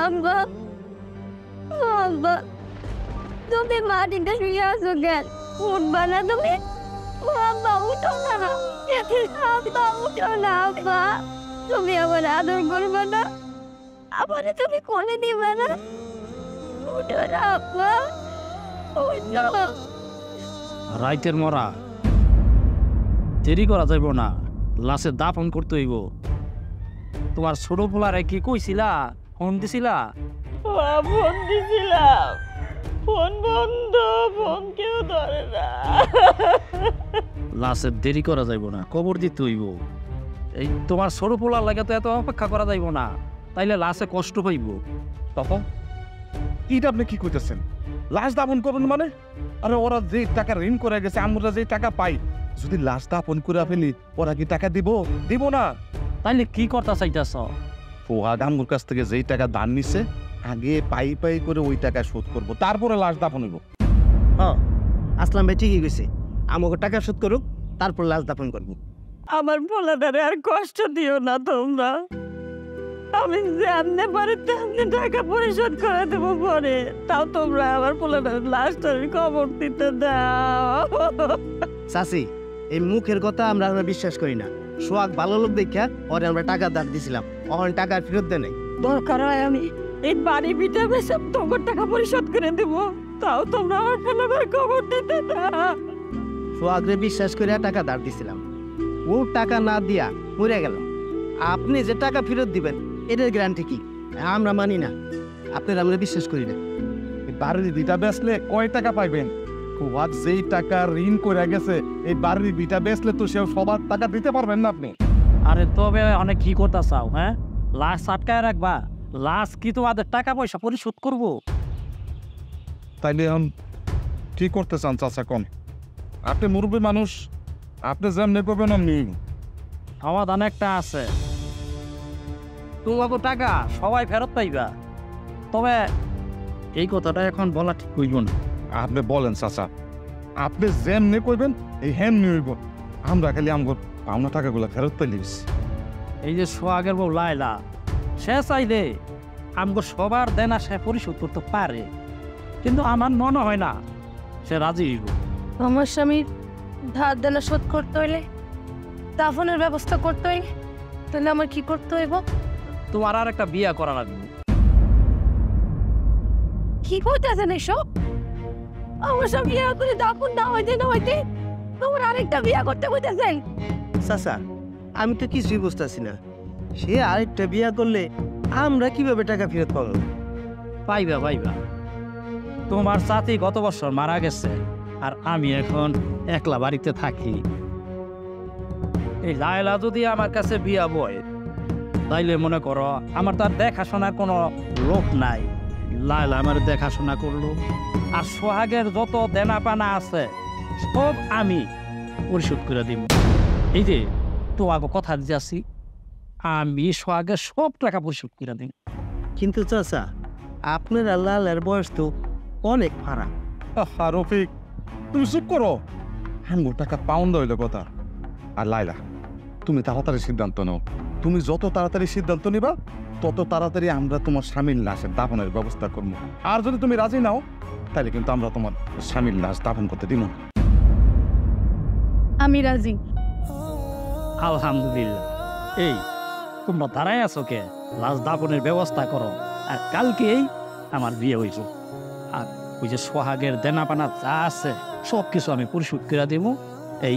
আব্বা আব্বা তুমি মাটিতে শুয়ে আছো কেন? উঠবা না তুমি? আব্বা উঠো না, আব্বা উঠো না। আব্বা তুমি আমার আদর করবে না? আমারে তুমি কোলে দিবে না? উঠো না আব্বা, উঠো। রাইতের মরা দেরি করা যাইব না, লাশে দাফন করতে হইব। তোমার ছোট পোলারে কি কইছিলা? ফোন দিছিলা? ফোন দিছিলাম, ফোন বন্ধ, ফোন কেউ ধরে না। লাশে দেরি করা যাইব না, কবর দিতে হইব। এই তোমার ছোট পোলার লাগে তো এত অপেক্ষা করা যাইব না, তাইলে লাশে কষ্ট পাইব। তখন এটা আপনি কি কইতেছেন? লাশ দাফন করবেন মানে? আরে ওরা যে টাকা ঋণ করে গেছে, আমরা যে টাকা পাই, যদি লাশ দাফন করে ফেলি ওরা কি টাকা দিব না? তাইলে কি করতে চাইতেছ? ফোয়াদ আমগুর কাছ থেকে যেই টাকা দান নিছে আগে পাই করে ওই টাকা শোধ করব, তারপরে লাশ দাফন হইব। আসলাম ভাই ঠিকই কইছে, আমাকে টাকা শোধ করুক, তারপর লাশ দাফন করবো। আমার পোলাটারে আর কষ্ট দিও না তোমরা। আমি যেমনে পারি তেমনি টাকা পরিশোধ করে দেবো পরে, তাও তোমরা আমার পোলাটার লাশটার খবর দিতে দাও। চাচি, এই মুখের কথা আমরা বিশ্বাস করি না। সোহাগ ভালো লোক দেখা ওরে আমরা টাকা ধার দিছিলাম, অহন টাকা ফেরত দেয় নাই। দরকার হয় আমি এই বাড়ি ভিটে বেসে তোমার টাকা পরিশোধ করে দেবো, তাও তোমরা আমার পোলাটার খবর দিতে দাও। সোহাগরে বিশ্বাস করে টাকা ধার দিছিলাম, ও টাকা না দিয়া মরে গেল। আপনি যে টাকা ফেরত দিবেন এটার গ্যারান্টি কি? আমরা মানি না, আপনারা আমরা বিশ্বাস করি না। এই বাড়ির ভিটা বেচলে কয় টাকা পাইবেন? ফোয়াদ যেই টাকা ঋণ করে গেছে, এই বাড়ির ভিটা বেচলে তো সে সবার টাকা দিতে পারবেন না আপনি। আরে তবে অনেক কি করতে চাও? হ্যাঁ, লাশ আটকায় রাখবা? লাশ কি তোমাদের টাকা পয়সা পরিশোধ করব? তাইলে এখন কি করতে চান চাচা কন? আপনি মুরব্বী মানুষ, আপনি যেমনি করবেন আমি। সমাধান একটা আছে, তোমাকে টাকা সবাই ফেরত পাইবা। তবে এই কথাটা এখন বলা ঠিক হইব না। আপনি বলেন চাচা, আপনি যেমনি করবেন এই হেমনি হইব। আমরা খালি আমগো পাওনা টাকাগুলো ফেরত পাইলিস। এই যে সোহাগের বউ লাইলা, সে চাইলে আমগো সবার দেনা সে পরিশোধ করতে পারে, কিন্তু আমার মনে হয় না সে রাজি হইব। আমার স্বামীর ধার দেনা শোধ করতে হইলে, দাফনের ব্যবস্থা করতে হইলে, তাহলে আমার কি করতে হইব? তোমার আর একটা বিয়া করা লাগবে। কি করতেছেন এসব? আমার স্বামী করে দাফন না হইতে তোমার আরেকটা বিয়া করতে বলতেছেন? চাচা, আমি তো কিছুই বুঝতেছি না। সে আরেকটা বিয়া করলে আমরা কিভাবে টাকা ফেরত পাবো? পাইবা পাইবা। তোমার সাথী গত বছর মারা গেছে, আর আমি এখন একলা বাড়িতে থাকি। এই লায়লা যদি আমার কাছে বিয়া বয়, তাইলে মনে করো আমার তো আর দেখাশোনার কোনো লোক নাই। লায়লা আমার দেখাশোনা করলো, আর সোহাগের যত দেনা পানা আছে সব আমি পরিশোধ করে দিব। এই যে তোমাকে কথা দিয়েছি, আমি সোহাগের সব টাকা পরিশোধ করে দিব। কিন্তু চাচা, আপনার লালের বয়স তো অনেক ফারাক। রফিক, তুমি চুপ করো। আমগো টাকা পাউন্ড হইলো কথা। আর লাইলা, তুমি তাড়াতাড়ি সিদ্ধান্ত নাও। তুমি যত তাড়াতাড়ি সিদ্ধান্ত নিবা তত তাড়াতাড়ি আমরা তোমার স্বামীর লাশের দাফনের ব্যবস্থা করবো। আর যদি তুমি রাজি নাও তাহলে কিন্তু আমরা তোমার স্বামীর লাশ দাফন করতে দিব না। আমি রাজি। আলহামদুলিল্লাহ। এই তোমরা দাঁড়ায় আছো কে? লাশ দাফনের ব্যবস্থা করো, আর কালকেই আমার বিয়ে হইল। আর ওই যে সোহাগের দেনা পানা যা আছে সব কিছু আমি পরিশোধ করে দেব। এই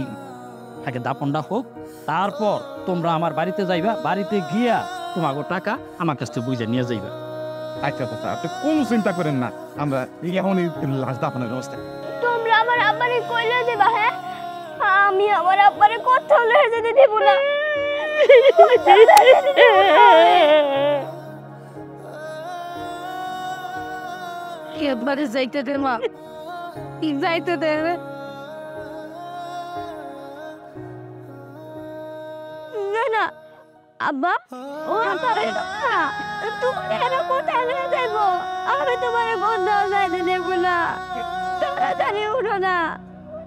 আগে দাপনটা হোক, তারপর তোমরা আমার বাড়িতে যাইবা। বাড়িতে গিয়া তোমাকে টাকা আমার কাছ থেকে বুঝে নিয়ে যাইবা। আচ্ছা চাচা, আপনি কোনো চিন্তা করেন না, আমরা এখনই লাশ দাফনের ব্যবস্থা। তোমরা আমার আব্বারে কইলে দিবা? হ্যাঁ, আমি আমার আব্বারে কোথাও লয়ে যেতে দেব না। একবারে যাইতে দে মা, যাইতে দে। না আব্বা, ও আব্বারে না, তুমি এর কোথায় নিয়ে যাইব? আমি তোমার কোথাও যাইতে দেব না। তাড়াতাড়ি উঠো না,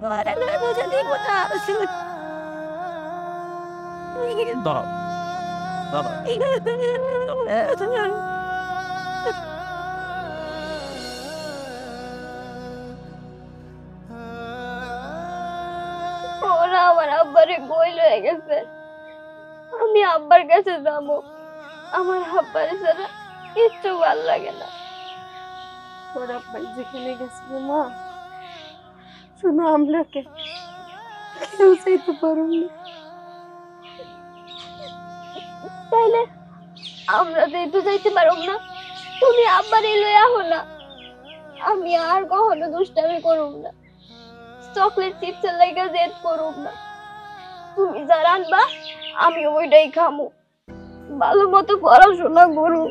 তোমার বুঝে দিব না। ধরো ধরো। ওরা আমার আব্বারে কই লয়ে গেছে, আমি আব্বার কাছে যাবো। আমার আব্বারে ছাড়া কিচ্ছু ভাল লাগে না। তোর আব্বাই যেখানে গেছিল মা, শুধু আমরা কেউ চাইতে পারুন না। তাইলে আমরা তো একটু যাইতে পারব না, তুমি আব্বারে লয়ে আহো না। আমি আর কখনো দুষ্টামি করুম না, চকলেট চিপসের লাইগা জেদ করুম না। তুমি যা রান্না আমি ওইটাই খামু, ভালো মতো পড়াশোনা করু।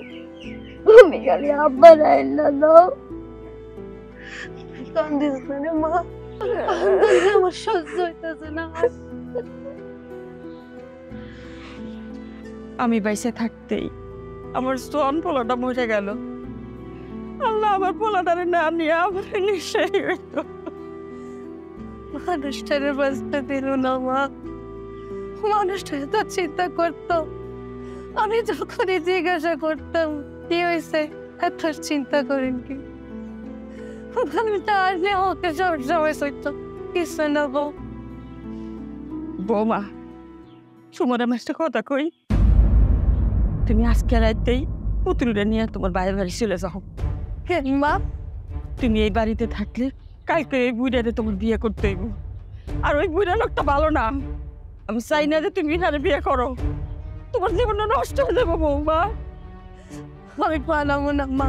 তুমি খালি আব্বার রান্না দাও। কান্দিস না রে মা, আমার সহ্য হইতেছে না। আমি বাইসে থাকতেই আমার সোয়ান পোলাটা মরে গেল। আল্লাহ আমার পোলাটারে না নিয়ে আমার নিশ্চয় হইতো। মানুষটারে বাঁচতে দিল না মা, মানুষটারে তো চিন্তা করতো। আমি যখনই জিজ্ঞাসা করতাম কি হয়েছে, এত চিন্তা করেন কি, আমি তো আসলে ওকে সবসময় সইতো কিছু না। বৌমা, তোমার আমি একটা কথা কই, তুমি আজকে রাতেই পুতুলটা নিয়ে তোমার বাইরে বাড়ি চলে যাও। হ্যাঁ মা, তুমি এই বাড়িতে থাকলে কালকে এই বুড়ারে তোমার বিয়ে করতে হইব। আর ওই বুড়া লোকটা ভালো না, আমি চাই না যে তুমি এখানে বিয়ে করো, তোমার জীবনটা নষ্ট হয়ে যাবো বৌমা। আমি পালাবো না মা,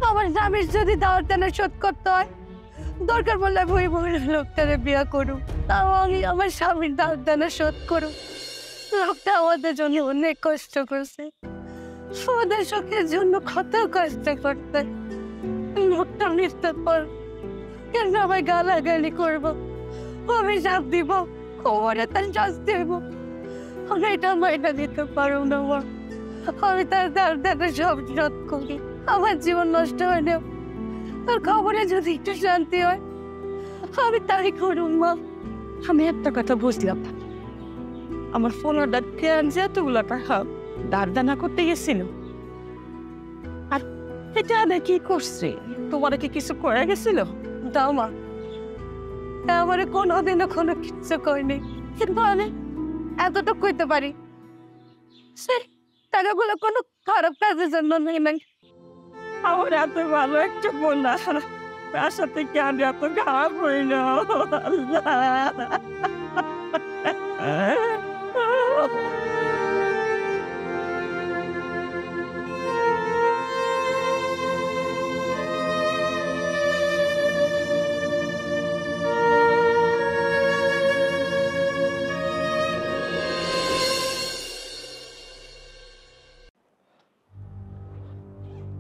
আমার স্বামীর যদি দাওয়ার টানা শোধ করতে হয়, দরকার বললে ওই বুড়া লোকটারে বিয়ে করুক, তাও আমি আমার স্বামীর দাওয়ার টানা শোধ করুক। লোকটা আমাদের জন্য অনেক কষ্ট করছে, আমাদের সুখের জন্য কত কষ্ট করতে। লোকটা মৃত্যুর পর কেন আমায় গালাগালি করবো, আমি সাপ দিব, খবরে তার শাস্তি হইব। আমি এটা মাইনা দিতে পারবো না মা, আমি তার দাঁড় সব শোধ করি। আমার জীবন নষ্ট হলেও তার খবরে যদি একটু শান্তি হয় আমি তাই করুন মা। আমি একটা কথা বুঝলাম, আমার ফোনটা কেন যে এতগুলো টাকা দাঁড় করতে গেছিল, আর এটা কি করছে, তোমার কি কিছু করে গেছিল? দাও মা, আমার কোনোদিনও কোনো কিছু করেনি, কিন্তু আমি এতটুকু কইতে পারি সে টাকাগুলো কোনো খারাপ কাজের জন্য নেই নাই। আমার এত ভালো একটা বোন না, তার সাথে কেন এত খারাপ হইল?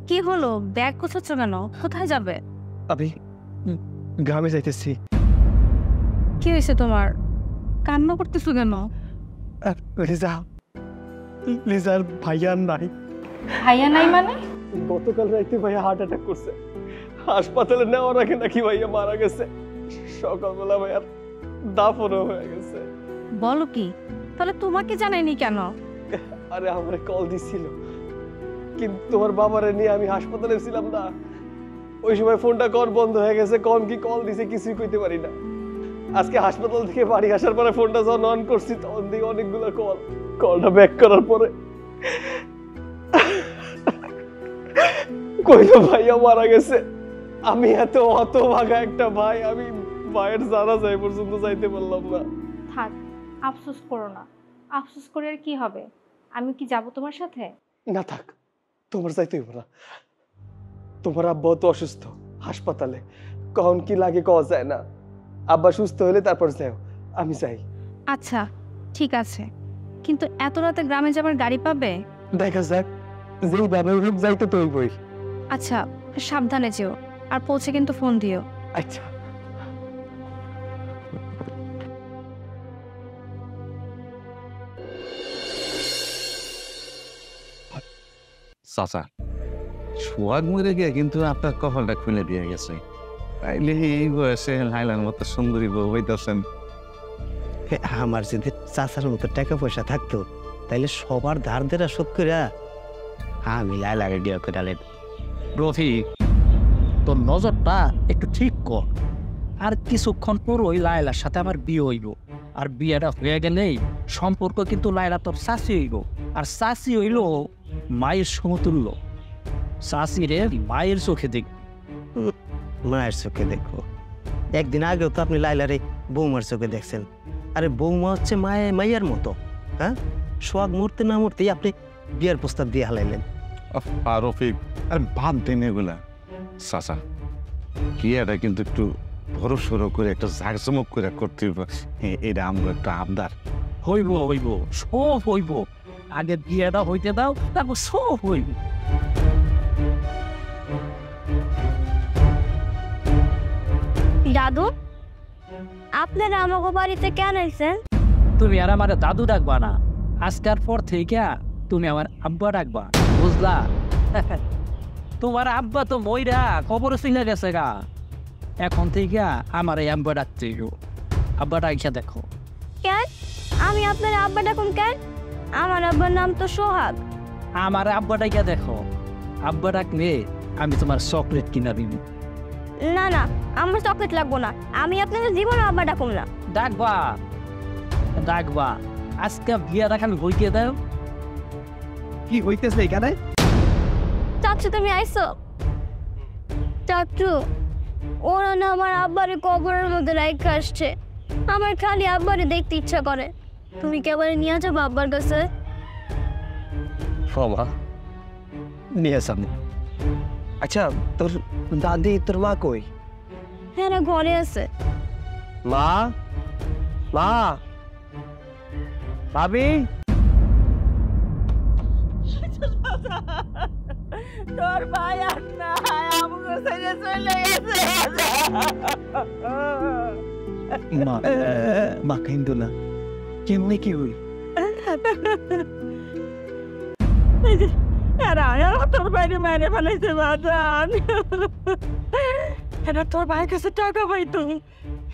কি হলো, ব্যাগ কোথাচ্ছ কেন, কোথায় যাবে? আমি গ্রামে যাইতেছি। কি হয়েছে তোমার, কান্না করতেছো কেন? লিজার ভাইয়া নাই। ভাইয়া নাই মানে? গতকাল রাতে ভাইয়া হার্ট অ্যাটাক করছে, হাসপাতালে নেওয়ার আগে নাকি ভাইয়া মারা গেছে। সকালবেলা ভাইয়ার দাফনও হয়ে গেছে। বলো কি, তাহলে তোমাকে জানাইনি কেন? আরে আমারে কল দিছিল, কিন্তু তোমার বাবারে নিয়ে আমি হাসপাতালে ছিলাম না, ওই সময় ফোনটা কল বন্ধ হয়ে গেছে। কোন কি কল দিছে কিছুই কইতে পারি না। আজকে হাসপাতাল থেকে বাড়ি আসার পরে ফোনটা যখন অন করছি তখন দিকে অনেকগুলো কলটা ব্যাক করার পরে কইলো ভাইয়া মারা গেছে। আমি এত হতভাগা একটা ভাই, আমি ভাইয়ের জানা যায় পর্যন্ত যাইতে পারলাম না। থাক, আফসোস করো না, আফসোস করে আর কি হবে, আমি কি যাব তোমার সাথে? না থাক, তোমার যাইতে হইব না। তোমার আব্বা তো অসুস্থ, হাসপাতালে, কখন কি লাগে কওয়া যায় না। আব্বা সুস্থ হলে তারপর যাও, আমি যাই। আচ্ছা ঠিক আছে, কিন্তু এত রাতে গ্রামে যাবার গাড়ি পাবে? দেখা যাক, যেইভাবে হোক যাইতে তো হইবই। আচ্ছা সাবধানে যেও, আর পৌঁছে কিন্তু ফোন দিও। আচ্ছা। চাচা, সোহাগ মরে গিয়ে কিন্তু আপনার কপালটা খুলে দিয়ে গেছে। তাইলে এই বয়সে লাইলার মতো সুন্দরী বউ হইতেছেন। আমার যদি চাচার মতো টাকা পয়সা থাকতো তাইলে সবার ধার দেরা শোধ করে আমি লাইলাকে বিয়ে করে রফিক, তোর নজরটা একটু ঠিক কর। আর কিছুক্ষণ পর ওই লায়লার সাথে আমার বিয়ে হইব, আর বিয়েটা হয়ে গেলেই সম্পর্ক কিন্তু লায়লা তোর চাষি হইব, আর চাষি হইল মায়ের সমতুল্য। চাষি রে মায়ের চোখে দেখ। মায়ের চোখে দেখো, একদিন আগেও তো আপনি লাইলারে বৌমার চোখে দেখছেন। আরে বৌমা হচ্ছে মায়ের মতো। হ্যাঁ, সোয়াগ মরতে না মরতেই আপনি বিয়ের প্রস্তাব দিয়ে হালাইলেন। আর রফিক, আর বাদ দেন এগুলা। চাচা, বিয়েটা কিন্তু একটু বড় সড়ো করে একটা জাঁকজমক করে করতে হবে। এটা আমরা একটা আবদার। হইব হইব, সব হইব। আগে বিয়েটা হইতে দাও, তারপর সব হইব। দাদু, আপনারা আমাকে বাড়িতে কেন আইছেন? তুমি আর আমার দাদু ডাকবা না, আজকের পর থেকে তুমি আমার আব্বা ডাকবা, বুঝলা? তোমার আব্বা তো মইরা খবর চিনে গেছে গা। এখন থেকে আমার এই আব্বা ডাকতে আব্বা ডাইখা দেখো। কেন আমি আপনার আব্বা ডাকুম কেন? আমার আব্বার নাম তো সোহাগ। আমার আব্বা ডাইখা দেখো। আব্বা ডাকলে আমি তোমার চকলেট কিনা দিব। না না, আমার চকলেট লাগবো না। আমি আপনাদের জীবনে আব্বা ডাকুম না। ডাকবা ডাকবা, আজকে বিয়ে রাখান হইতে দাও। কি হইতেছে এখানে? চাচু, তুমি আইসো? চাচু, ওরা না আমার আব্বারে কবরের মধ্যে রাইখা আসছে। আমার খালি আব্বারে দেখতে ইচ্ছা করে। তুমি কেবল নিয়ে যাবো আব্বার কাছে? বাবা নিয়ে সামনে। আচ্ছা, তোর দাদি তোর মা কই? হ্যাঁ, না ঘরে আছে। মা, মা, ভাবি। তোর ভাই আর না আমাকে ছেড়ে চলে গেছে। মা, মা কাইন্দো না। কেমনে কি হই? এরা তোর বাইরে মেরে ফেলাইছে বাজান। এরা তোর ভাইয়ের কাছে টাকা পাইতো,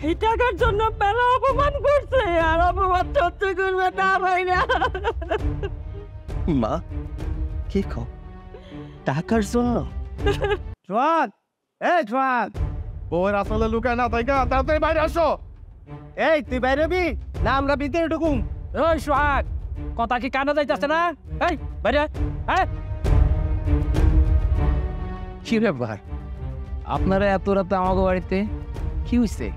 এই টাকার জন্য মেলা অপমান করছে, আর অপমান সহ্য করবে না ভাই না। মা, কি কও? টাকার জন্য? সোহাগ, সোহাগ, ওর আসলে লুকায় না, তাই তাড়াতাড়ি বাইরে আসো। এই তুই বাইরে হবি না আমরা ভিতরে ঢুকুম? ওই সোহাগ, কথা কি কানা যাইতেছে না? এই বাইরে আয়। কি ব্যাপার আপনারা এত রাতে আমাকে বাড়িতে? কি হইছে?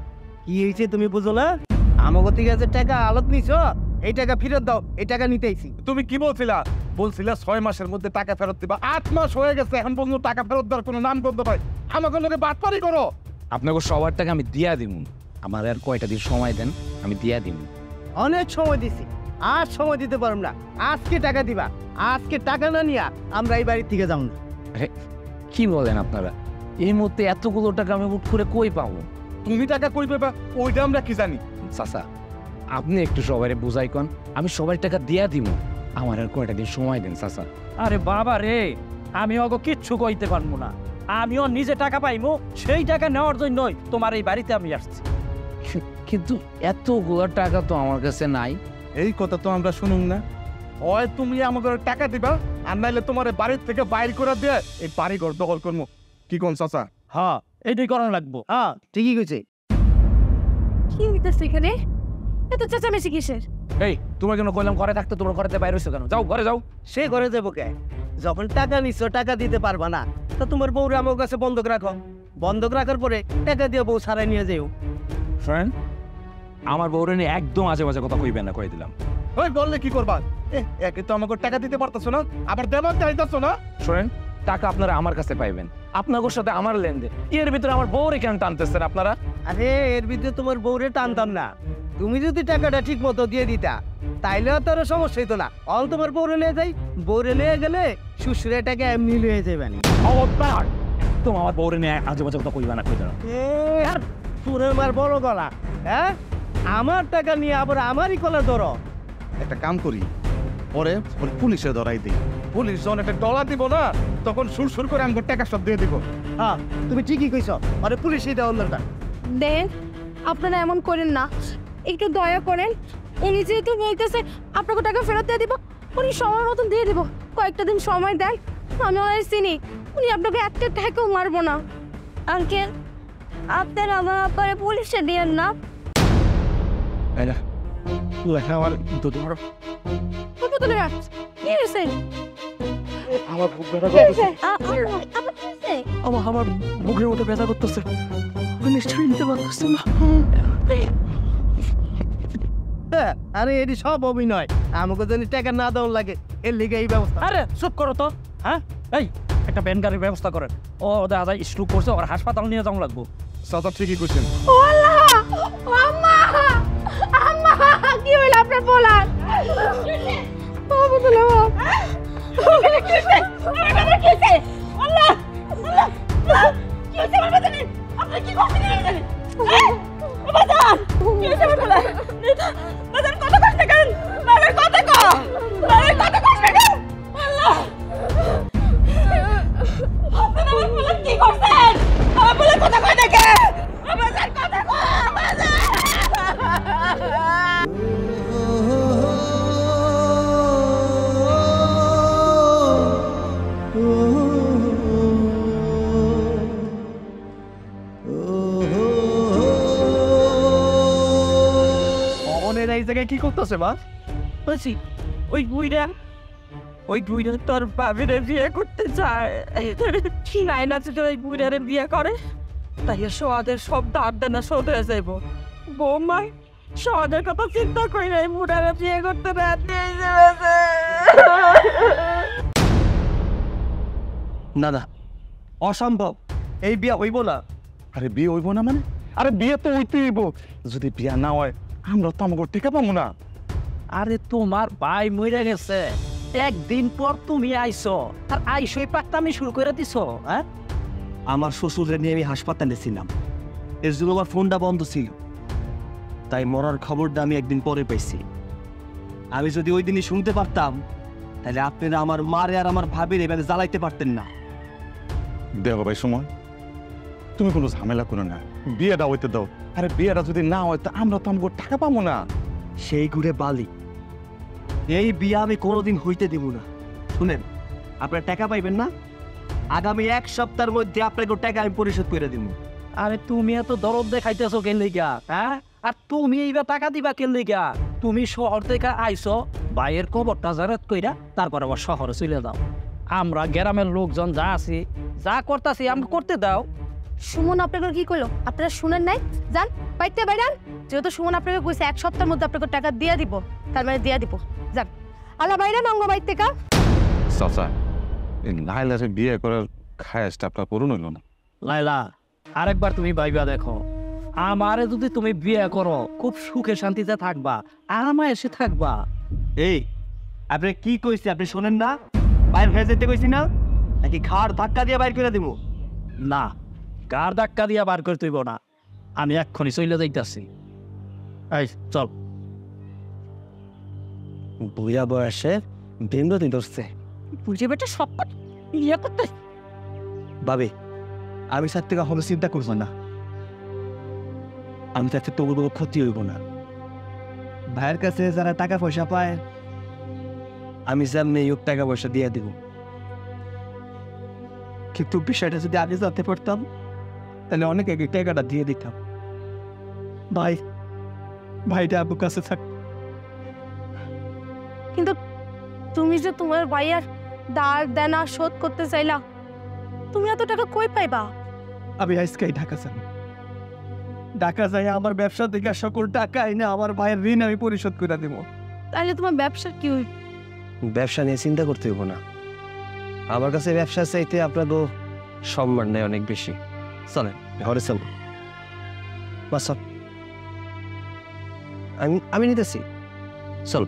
কি হয়েছে তুমি বুঝো না? আমাকে থেকে যে টাকা আলত নিছো, এই টাকা ফেরত দাও। এই টাকা নিতেইছি। তুমি কি বলছিলা? বলছিলা 6 মাসের মধ্যে টাকা ফেরত দিবা। 8 মাস হয়ে গেছে, এখন পর্যন্ত টাকা ফেরত দেওয়ার কোনো নাম গন্ধ পাই। আমাকে লোকে বাটপারি করো। আপনাকে সবার টাকা আমি দিয়া দিব। আমার আর কয়টা দিন সময় দেন, আমি দিয়া দিব। অনেক সময় দিছি, আর সময় দিতে পারব না। আজকে টাকা দিবা। আজকে টাকা না নিয়া আমরা এই বাড়ি থেকে যাবো না। কি বলেন আপনারা? এই মুহূর্তে এতগুলো টাকা আমি উঠ করে কই পাবো? তুমি টাকা কই পাবা ওইটা আমরা কি জানি? চাচা, আপনি একটু সবাই বুঝাই কন, আমি সবাই টাকা দিয়া দিব। আমার আর কয়টা দিন সময় দেন চাচা। আরে বাবা রে, আমি ওকে কিচ্ছু কইতে পারবো না। আমিও নিজে টাকা পাইমু, সেই টাকা নেওয়ার জন্যই তোমার এই বাড়িতে আমি আসছি। কিন্তু এতগুলো টাকা তো আমার কাছে নাই। এই কথা তো আমরা শুনুন না। হয় তুমি আমাদের টাকা দিবা, আর নাইলে তোমার বাড়ির থেকে বাইর করে দিয়ে এই বাড়ি ঘর দখল করবো। কি কোন চাচা? হ্যাঁ, এইটাই করানো লাগবো। হ্যাঁ, ঠিকই কইছে। কি হইতেছে এখানে? এত চেঁচামেচি কিসের? এই তোমার জন্য কইলাম ঘরে থাকতে, তোমার ঘরেতে বাইরে হইছো কেন? যাও ঘরে যাও। সে ঘরে যাবো কে? যখন টাকা নিছো, টাকা দিতে পারবা না, তা তোমার বউরে আমার কাছে বন্ধক রাখো। বন্ধক রাখার পরে টাকা দিয়ে বউ সারাই নিয়ে যাও। ফ্রেন্ড, আমার বউরে নিয়ে একদম আজে বাজে কথা কইবেন না, কই দিলাম। ওই বললে কি করবা? একে তো আমাকে টাকা দিতে পারতেছো না, আবার দেবার চাইতেছো না। শোনেন, টাকা আপনারা আমার কাছে পাইবেন, আপনাদের সাথে আমার লেনদেন। এর ভিতরে আমার বউরে কেন টানতেছেন আপনারা? আরে এর ভিতরে তোমার বউরে টানতাম না। তুমি যদি টাকাটা ঠিক মতো দিয়ে দিতা, তাইলে তো আর সমস্যা হইতো না। অল তোমার বউরে নিয়ে যাই, বউরে নিয়ে গেলে শ্বশুরের টাকা এমনি লয়ে যাবে না। খবরদার, তুমি আমার বউরে নিয়ে আজে বাজে কথা কইবা না, কই দিলাম। তোর মার বড় গলা, হ্যাঁ? আমার টাকা নিয়ে আবার আমারই কলা ধরো। একটা কাম করি, পরে পুলিশে ধরাই দিই। পুলিশ যখন একটা ডলার দিব না, তখন সুর করে আমাকে টাকা সব দিয়ে দিব। হ্যাঁ, তুমি ঠিকই কইছ। আরে পুলিশই দেওয়ার দরকার। দেন, আপনারা এমন করেন না, একটু দয়া করেন। উনি যেহেতু বলতেছে আপনাকে টাকা ফেরত দিয়ে দিব, উনি সময় মতন দিয়ে দিব। কয়েকটা দিন সময় দেন, আমি ওনার চিনি, উনি আপনাকে একটা ঠেকেও মারবো না। আঙ্কেল, আপনার আমার আব্বারে পুলিশে দিয়েন না। লাইলা, লাইলা আমার দুধ মারো। কত দূরে রাখছ? কি হয়েছে? আমার বুক ব্যথা করতেছে। আমার বুকের মধ্যে ব্যথা করতেছে, নিশ্চয়ই নিতে পারতেছে না। আরে এটি সব অভিনয়, আমাকে যদি টাকা না দেওয়ার লাগে এর লিগে এই ব্যবস্থা। আরে চুপ করো তো। হ্যাঁ, এই একটা ভ্যান গাড়ির ব্যবস্থা করেন। ও দাদা স্ট্রোক করছে, ওর হাসপাতাল নিয়ে যাওয়া লাগবো। চাচা ঠিকই কইছেন। আম্মা, আম্মা, কি হইল আপনার বলার? বাবা বলে এই জায়গায় কি করতেছে মা? বলছি ওই বুইরা তোর বাবিরে বিয়ে করতে চায়। নাইনা যদি ওই বুইরারে বিয়ে করে তাই সোহাদের সব দাঁত দেনা শোধ হয়ে যাইব। বৌমা সোহাদের কথা চিন্তা করি না, এই বুড়ারে বিয়ে করতে রাজি হয়েছে। না না, অসম্ভব, এই বিয়ে হইব না। আরে বিয়ে হইব না মানে? আরে বিয়ে তো হইতে হইব। যদি বিয়া না হয় আমরা তো আমাকে টেকা পাবো না। আরে তোমার ভাই মরে গেছে, একদিন পর তুমি আইছো, আর আইসোই পাত্তামি শুরু করে দিছো। হ্যাঁ, আমার শ্বশুরে নিয়ে আমি হাসপাতালে ছিলাম, এর জন্য আমার ফোনটা বন্ধ ছিল, তাই মরার খবরটা আমি একদিন পরে পাইছি। আমি যদি ওই দিনই শুনতে পারতাম তাহলে আপনারা আমার মারে আর আমার ভাবির এভাবে জ্বালাইতে পারতেন না। দেখো ভাই সময়, তুমি কোনো ঝামেলা করো না, বিয়েটা হইতে দাও। আরে বিয়েটা যদি না হয় তা আমরা তো আমাকে টাকা পাবো না। সেই ঘুরে বালি, এই বিয়ে আমি কোনোদিন হইতে দিব না। শুনেন, আপনারা টাকা পাইবেন না, আগামী 1 সপ্তাহের মধ্যে আপনাকে টাকা আমি পরিশোধ করে দিব। আরে তুমি এত দরদ দেখাইতেছো কেন লিগা? হ্যাঁ, আর তুমি এইবার টাকা দিবা কেন লিগা? তুমি শহর থেকে আইছো, ভাইয়ের কবরটা জারাত কইরা তারপর আবার শহরে চলে যাও। আমরা গ্রামের লোকজন যা আছি, যা করতেছি আমরা করতে দাও। সুমন আপনাকে কি করলো? আপনারা শুনেন নাই? যান বাইতে বাইরান। যেহেতু সুমন আপনাকে কইছে 1 সপ্তাহের মধ্যে আপনাকে টাকা দিয়ে দিব, তার মানে দিয়ে দিব। যান আলা বাইরান অঙ্গ বাইতে কা। চাচা, এই লাইলারে বিয়ে করার খায়াসটা আপনার পূরণ হইল না। লাইলা, আরেকবার তুমি ভাইবা দেখো, আমারে যদি তুমি বিয়ে করো খুব সুখে শান্তিতে থাকবা, আরামে এসে থাকবা। এই আপনি কি কইছি আপনি শোনেন না? বাইরে হয়ে যেতে কইছি না, নাকি খাড় ধাক্কা দিয়ে বাইর করে দিব? না, কার ধাক্কা দিয়া বার করে তুইব না, আমি এক্ষুনি চলে যাইতাছি। এই চল। বুয়া বয়সে বেমরতি ধরছে। বুঝে বেটা সব ইয়ে করতে। ভাবি, আমি সার থেকে কখনো চিন্তা করবো না, আমি তাতে তবুর কোনো ক্ষতি হইব না। ভাইয়ের কাছে যারা টাকা পয়সা পায় আমি সামনে টাকা পয়সা দিয়ে দিব, কিন্তু বিষয়টা যদি আগে জানতে পারতাম তাহলে অনেক আগে টাকাটা দিয়ে দিতাম। ভাইটা আব্বুর কাছে থাক। কিন্তু তুমি যে তোমার ভাইয়ার দার দেনা শোধ করতে চাইলা, তুমি এত টাকা কই পাইবা? আমি আজকেই ঢাকা যাই, ঢাকা যাই আমার ব্যবসা থেকে সকল টাকা এনে আমার ভাইয়ের ঋণ আমি পরিশোধ করে দেব। তাহলে তোমার ব্যবসা কি হইব? ব্যবসা নিয়ে চিন্তা করতে হইব না, আমার কাছে ব্যবসা চাইতে আপনাদের সম্মান নেই অনেক বেশি। চলেন ঘরে চল, আমি নিতেছি, চল।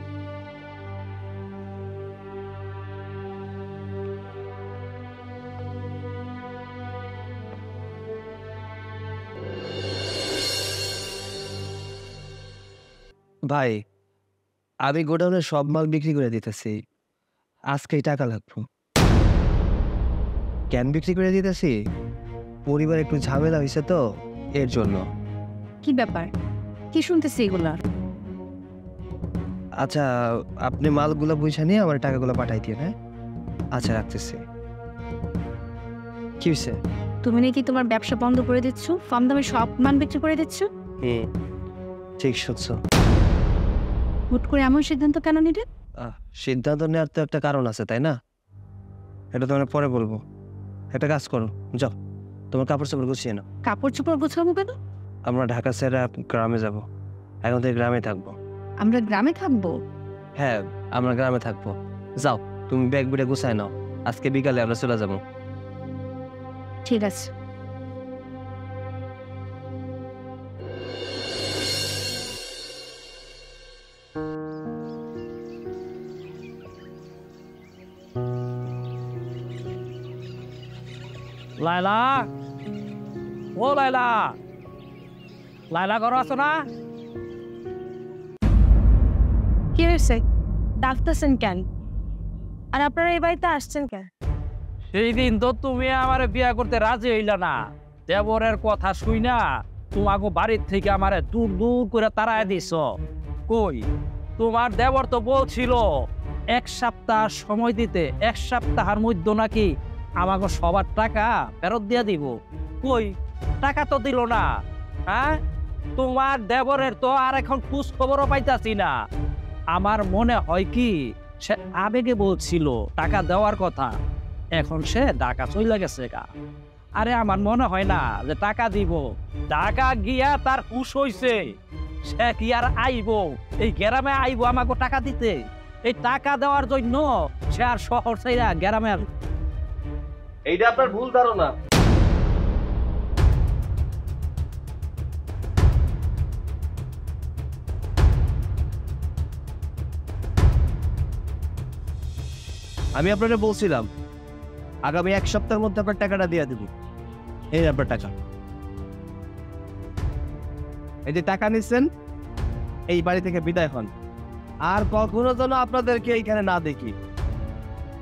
ভাই, আমি গোডাউনের সব মাল বিক্রি করে দিতেছি, আজকেই টাকা লাগবে। কেন বিক্রি করে দিতেছি? পরিবার একটু ঝামেলা হয়েছে তো, এর জন্য। কি ব্যাপার? কি শুনতেছি এগুলা? আচ্ছা, আপনি মালগুলো বুঝে নিয়ে আমার টাকাগুলো পাঠাই দিয়ে। হ্যাঁ, আচ্ছা রাখতেছি। কি হয়েছে? তুমি নাকি তোমার ব্যবসা বন্ধ করে দিচ্ছ, কম দামে সব মান বিক্রি করে দিচ্ছ। ঠিক শুনছো। হুট করে এমন সিদ্ধান্ত কেন নিলে? সিদ্ধান্ত নেওয়ার তো একটা কারণ আছে, তাই না? এটা তোমার পরে বলবো। একটা কাজ করো, যাও তোমার কাপড় চোপড় গুছিয়ে নাও। কাপড় চোপড় গোছাবো কেন? আমরা ঢাকা ছেড়ে গ্রামে যাব। এখন থেকে গ্রামে থাকবো। আমরা গ্রামে থাকবো? হ্যাঁ, আমরা গ্রামে থাকবো। যাও তুমি ব্যাগ বিটা গুছায় নাও, আজকে বিকালে আমরা চলে যাবো। ঠিক আছে। লাইলা, ও লাইলা, লাইলা ঘর আছো না? কি হয়েছে? ডাকতেছেন কেন? আর আপনারা এই বাড়িতে আসছেন কেন? সেই দিন তো তুমি আমার বিয়া করতে রাজি হইলা না। দেবরের কথা শুই না তোমাকে বাড়ির থেকে আমারে দূর দূর করে তাড়ায় দিছ। কই, তোমার দেবর তো বলছিল 1 সপ্তাহ সময় দিতে, 1 সপ্তাহের মধ্যে নাকি আমাকে সবার টাকা ফেরত দিয়ে দিব। কই, টাকা তো দিল না। হ্যাঁ, তোমার দেবরের তো আর এখন খোঁজ খবরও পাইতাছি না। আমার মনে হয় কি সে আবেগে বলছিল টাকা দেওয়ার কথা, এখন সে ঢাকা চলে গেছে গা। আরে আমার মনে হয় না যে টাকা দিব। ঢাকা গিয়া তার হুশ হইছে, সে কি আর আইব এই গ্রামে আইব আমাকে টাকা দিতে? এই টাকা দেওয়ার জন্য সে আর শহর ছাইরা গ্রামে। এইটা আপনার ভুল ধারণা। আমি আপনাকে বলছিলাম আগামী 1 সপ্তাহের মধ্যে আপনার টাকাটা দিয়ে দেব। এই আপনার টাকা, এই যে টাকা নিচ্ছেন, এই বাড়ি থেকে বিদায় হন। আর কখনো যেন আপনাদেরকে এইখানে না দেখি।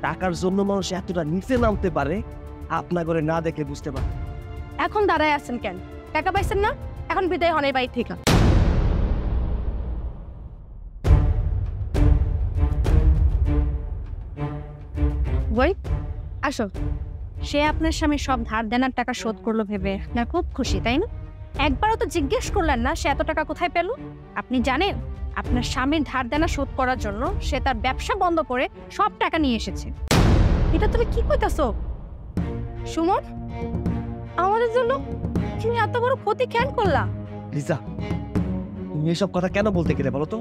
টাকার জন্য মানুষ এতটা নিচে নামতে পারে, আপনা করে না দেখে বুঝতে পারে। এখন দাঁড়ায় আছেন কেন? টাকা পাইছেন না, এখন বিদায় হন এই বাড়ি থেকে। বই আসো। সে আপনার স্বামী সব ধার দেনার টাকা শোধ করলো ভেবে আপনার খুব খুশি, তাই না? একবারও তো জিজ্ঞেস করলেন না সে এত টাকা কোথায় পেল? আপনি জানেন আপনার স্বামীর ধার দেনা শোধ করার জন্য সে তার ব্যবসা বন্ধ করে সব টাকা নিয়ে এসেছে। এটা তুমি কি কইতাছো সুমন? আমাদের জন্য তুমি এত বড় ক্ষতি কেন করলা? লিজা, তুমি এসব কথা কেন বলতে গেলে বলো তো?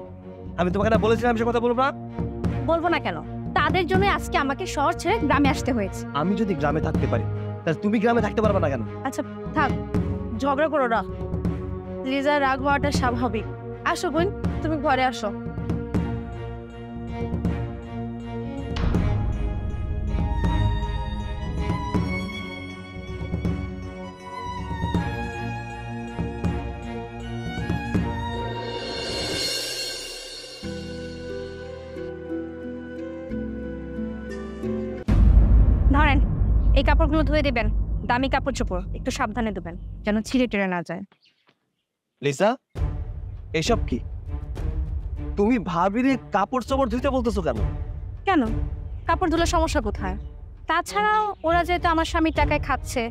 আমি তোমাকে না বলেছিলাম এসব কথা বলবো না? বলবো না কেন? তাদের জন্য আজকে আমাকে শহর ছেড়ে গ্রামে আসতে হয়েছে। আমি যদি গ্রামে থাকতে পারি তাহলে তুমি গ্রামে থাকতে পারবে না কেন? আচ্ছা থাক, ঝগড়া করো না। লিজা রাগ হওয়াটা স্বাভাবিক। আসো বোন, তুমি ঘরে আসো। ধরেন, এই কাপড়গুলো ধুয়ে দেবেন। দামি কাপড় চোপড়, একটু সাবধানে দেবেন যেন ছিঁড়ে টেড়ে না যায়। লিসা, এসব কি? তুমি ভাবিরে কাপড় চোপড় ধুইতে বলতেছো কেন? কেন, কাপড় ধুলে সমস্যা কোথায়? তাছাড়াও ওরা যেহেতু আমার স্বামীর টাকায় খাচ্ছে,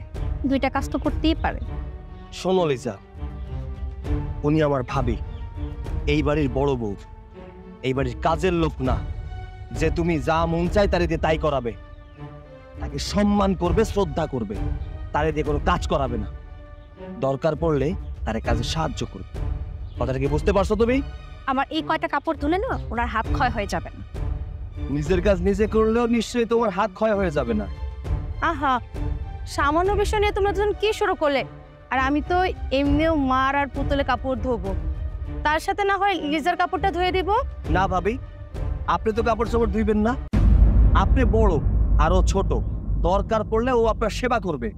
2টা কাজ তো করতেই পারে। শোনো লিসা, উনি আমার ভাবি, এই বাড়ির বড় বউ, এই বাড়ির কাজের লোক না যে তুমি যা মন চাই তারে দিয়ে তাই করাবে। তাকে সম্মান করবে, শ্রদ্ধা করবে, তারে দিয়ে কোনো কাজ করাবে না। দরকার পড়লে তারে কাজে সাহায্য করবে। কথাটা কি বুঝতে পারছো তুমি? আমার এই কয়টা কাপড় ধুলে না ওনার হাত ক্ষয় হয়ে যাবে না। নিজের কাজ নিজে করলেও নিশ্চয়ই তোমার হাত ক্ষয় হয়ে যাবে না। আহা, সামান্য বিষয় নিয়ে তোমরা দুজন কি শুরু করলে? আর আমি তো এমনিও মার আর পুতুলে কাপড় ধোবো, তার সাথে না হয় লিজার কাপড়টা ধুয়ে দিব। না ভাবি, আপনি তো কাপড় চোপড় ধুইবেন না। আপনি বড়, আরো ছোট, দরকার পড়লে ও আপনার সেবা করবে।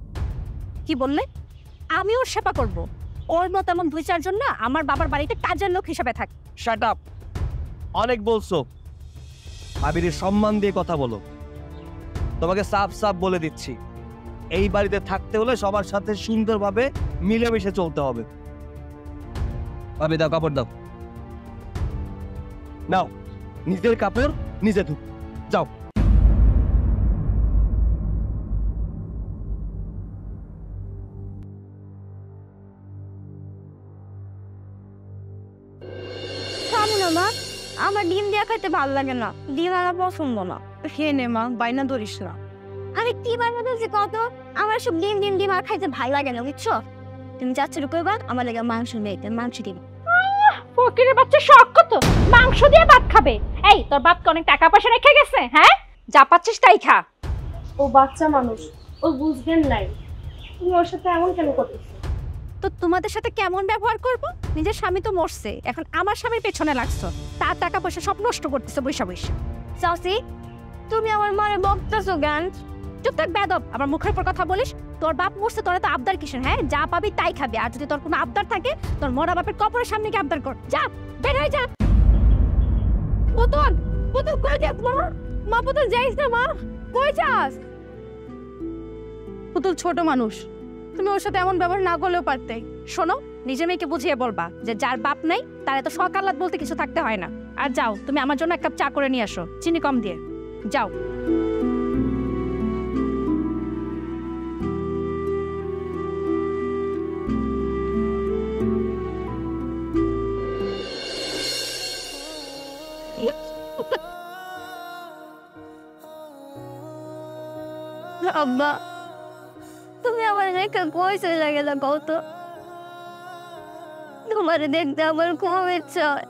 কি বললে? আমি ওর সেবা করব? ওর মতো এমন 2-4 জন না আমার বাবার বাড়িতে কাজের লোক হিসেবে থাকে। শাট আপ, অনেক বলছো। ভাবির সম্মান দিয়ে কথা বলো। তোমাকে সাফ সাফ বলে দিচ্ছি, এই বাড়িতে থাকতে হলে সবার সাথে সুন্দরভাবে মিলেমিশে চলতে হবে। ভাবি দাও, কাপড় দাও। নাও, নিজের কাপড় নিজে ধু, যাও। আমার ডিম দিয়া খাইতে ভালো লাগে না, ডিম আমার পছন্দ না। খেয়ে নে মা, বাইনা ধরিস না। আমি কি বানাতেছি কত, আমার সব ডিম ডিম ডিম আর খাইতে ভালো লাগে না, বুঝছো? তুমি যাচ্ছে কইবা আমার লাগে মাংস নেই, মাংস দিবা। ফকিরের বাচ্চা শখ কত মাংস দিয়ে ভাত খাবে? এই তোর বাপকে অনেক টাকা পয়সা রেখে গেছে, হ্যাঁ? যা পাচ্ছিস তাই খা। ও বাচ্চা মানুষ, ও বুঝবেন নাই। তুমি ওর সাথে এমন কেন করতেছো? তো তোমাদের সাথে কেমন ব্যবহার করব? নিজের স্বামী তো মরছে, এখন আমার স্বামীর পেছনে লাগছো, তার টাকা পয়সা সব নষ্ট করতেছো বৈশা বৈশা। চাচি তুমি আমার মারে বকতেছো কেন? চুপ থাক বেয়াদব, আমার মুখের উপর কথা বলিস। তোর বাপ মরছে, তোরা তো আবদার কিসের? হ্যাঁ, যা পাবি তাই খাবি। আর যদি তোর কোনো আবদার থাকে, তোর মরা বাপের কবরের সামনে গিয়ে আবদার কর। যা, বের হয়ে যা। পুতুল, পুতুল কই যাস মা? মা পুতুল যাইস না মা, কই যাস? পুতুল ছোট মানুষ, তুমি ওর সাথে এমন ব্যবহার না করলেও পারতে। শোনো, নিজের মেয়েকে বুঝিয়ে বলবা যে যার বাপ নাই তার এত শখ আহ্লাদ বলতে কিছু থাকতে হয় না। আর যাও, তুমি আমার জন্য এক কাপ চা করে নিয়ে আসো, চিনি কম দিয়ে। যাও। আব্বা তুমি আমার রেখে কই চলে গেলে কত? তোমার দেখতে আমার খুব ইচ্ছা হয়।